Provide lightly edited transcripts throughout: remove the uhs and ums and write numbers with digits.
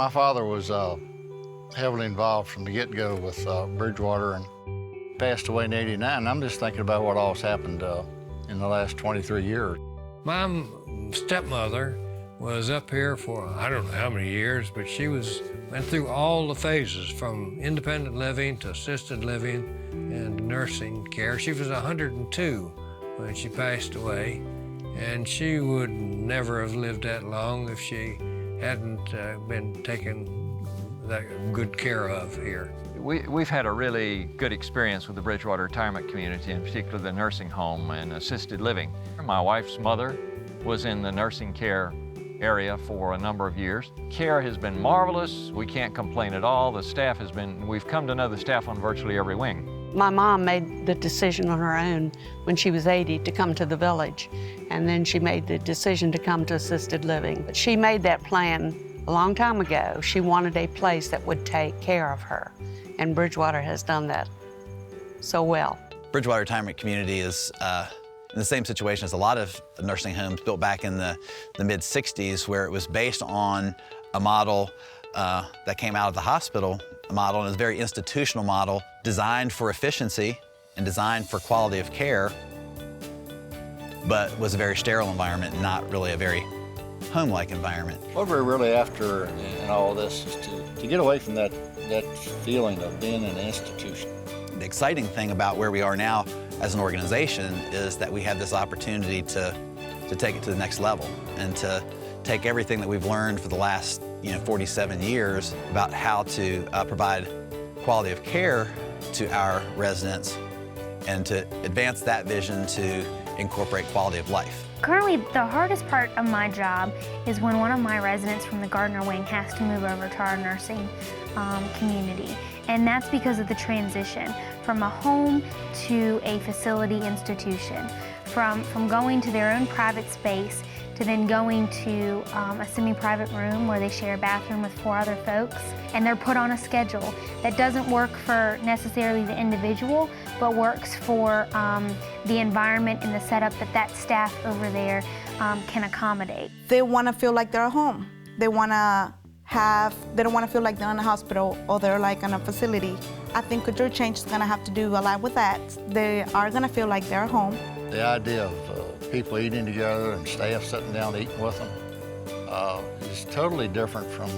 My father was heavily involved from the get-go with Bridgewater and passed away in '89. I'm just thinking about what all's happened in the last 23 years. My stepmother was up here for I don't know how many years, but she went through all the phases from independent living to assisted living and nursing care. She was 102 when she passed away, and she would never have lived that long if she hadn't been taken that good care of here. We've had a really good experience with the Bridgewater Retirement community, in particular the nursing home and assisted living. My wife's mother was in the nursing care area for a number of years. Care has been marvelous. We can't complain at all. The staff we've come to know the staff on virtually every wing. My mom made the decision on her own when she was 80 to come to the village, and then she made the decision to come to assisted living. But she made that plan a long time ago. She wanted a place that would take care of her, and Bridgewater has done that so well. Bridgewater Retirement Community is in the same situation as a lot of the nursing homes built back in the mid-'60s, where it was based on a model that came out of the hospital model, and is a very institutional model designed for efficiency and designed for quality of care, but was a very sterile environment, not really a very home-like environment. What we're really after in all this is to get away from that feeling of being an institution. The exciting thing about where we are now as an organization is that we have this opportunity to take it to the next level and to take everything that we've learned for the last 47 years about how to provide quality of care to our residents and to advance that vision to incorporate quality of life. Currently, the hardest part of my job is when one of my residents from the Gardner Wing has to move over to our nursing community. And that's because of the transition from a home to a facility institution, from going to their own private space to then going to a semi-private room where they share a bathroom with 4 other folks, and they're put on a schedule that doesn't work for necessarily the individual, but works for the environment and the setup that staff over there can accommodate. They want to feel like they're at home. They don't want to feel like they're in a hospital or they're like in a facility. I think culture change is going to have to do a lot with that. They are going to feel like they're at home. The idea of people eating together and staff sitting down eating with them is totally different from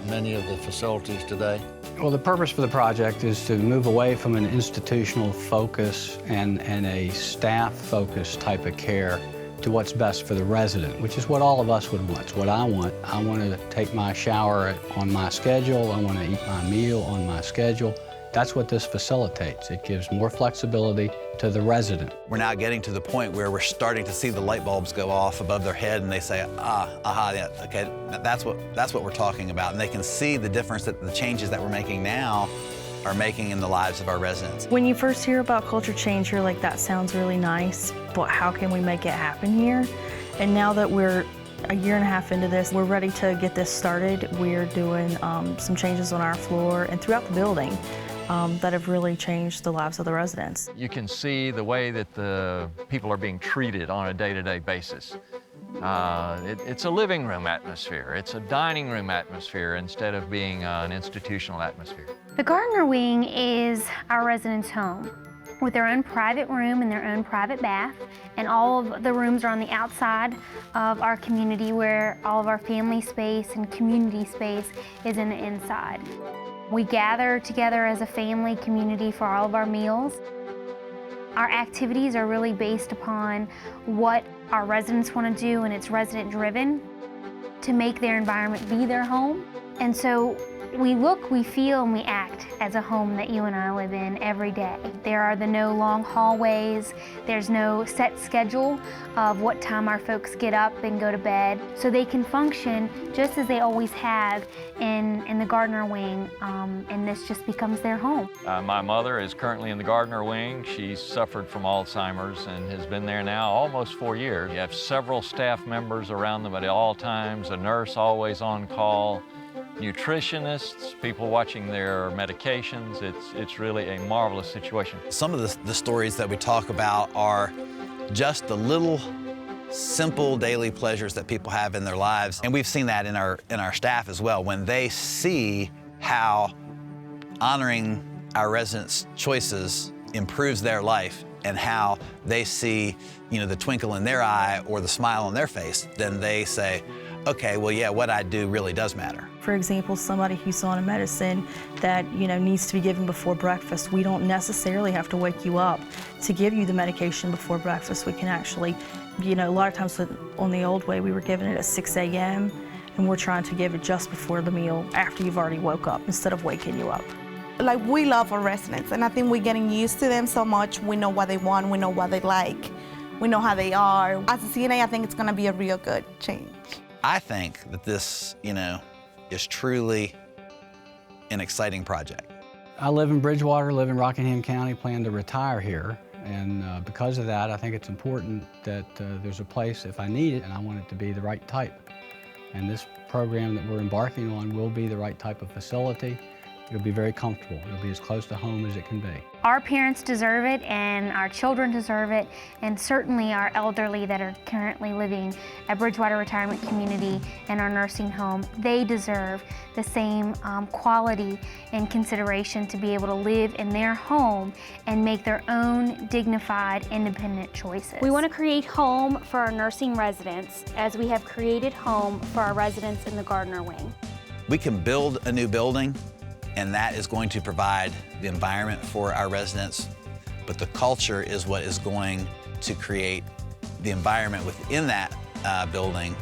many of the facilities today. Well, the purpose for the project is to move away from an institutional focus and a staff-focused type of care to what's best for the resident, which is what all of us would want. It's what I want. I want to take my shower on my schedule. I want to eat my meal on my schedule. That's what this facilitates. It gives more flexibility to the resident. We're now getting to the point where we're starting to see the light bulbs go off above their head, and they say, yeah, okay, that's what we're talking about. And they can see the difference that the changes that we're making now are making in the lives of our residents. When you first hear about culture change, you're like, that sounds really nice, but how can we make it happen here? And now that we're a year and a half into this, we're ready to get this started. We're doing some changes on our floor and throughout the building that have really changed the lives of the residents. You can see the way that the people are being treated on a day-to-day basis. It's a living room atmosphere. It's a dining room atmosphere instead of being an institutional atmosphere. The Gardner Wing is our residents' home with their own private room and their own private bath, and all of the rooms are on the outside of our community, where all of our family space and community space is in the inside. We gather together as a family community for all of our meals. Our activities are really based upon what our residents want to do, and it's resident driven to make their environment be their home. And so we look, we feel, and we act as a home that you and I live in every day. There are no long hallways. There's no set schedule of what time our folks get up and go to bed. So they can function just as they always have in the Gardner Wing, and this just becomes their home. My mother is currently in the Gardner Wing. She's suffered from Alzheimer's and has been there now almost 4 years. You have several staff members around them at all times, a nurse always on call, nutritionists, people watching their medications. It's really a marvelous situation. Some of the stories that we talk about are just the little simple daily pleasures that people have in their lives. And we've seen that in our staff as well. When they see how honoring our residents' choices improves their life and how they see, the twinkle in their eye or the smile on their face, then they say, okay, well, yeah, what I do really does matter. For example, somebody who's on a medicine that needs to be given before breakfast, we don't necessarily have to wake you up to give you the medication before breakfast. We can actually, a lot of times on the old way, we were giving it at 6 a.m. and we're trying to give it just before the meal after you've already woke up instead of waking you up. Like, we love our residents, and I think we're getting used to them so much. We know what they want, we know what they like, we know how they are. As a CNA, I think it's gonna be a real good change. I think that this, is truly an exciting project. I live in Bridgewater, live in Rockingham County, plan to retire here. And because of that, I think it's important that there's a place if I need it, and I want it to be the right type. And this program that we're embarking on will be the right type of facility. It'll be very comfortable. It'll be as close to home as it can be. Our parents deserve it, and our children deserve it, and certainly our elderly that are currently living at Bridgewater Retirement Community and our nursing home, they deserve the same quality and consideration to be able to live in their home and make their own dignified, independent choices. We want to create home for our nursing residents as we have created home for our residents in the Gardner Wing. We can build a new building, and that is going to provide the environment for our residents, but the culture is what is going to create the environment within that building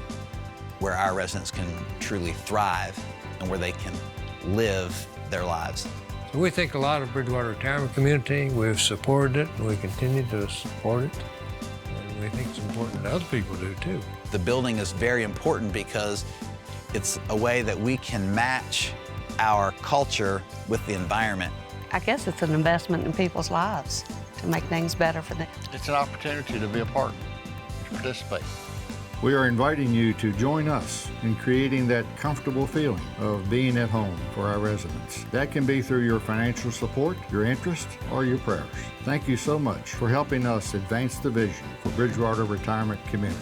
where our residents can truly thrive and where they can live their lives. So we think a lot of Bridgewater Retirement Community. We've supported it, and we continue to support it. And we think it's important that other people do too. The building is very important because it's a way that we can match our culture with the environment. I guess it's an investment in people's lives to make things better for them. It's an opportunity to be a part, to participate. We are inviting you to join us in creating that comfortable feeling of being at home for our residents. That can be through your financial support, your interest, or your prayers. Thank you so much for helping us advance the vision for Bridgewater Retirement Community.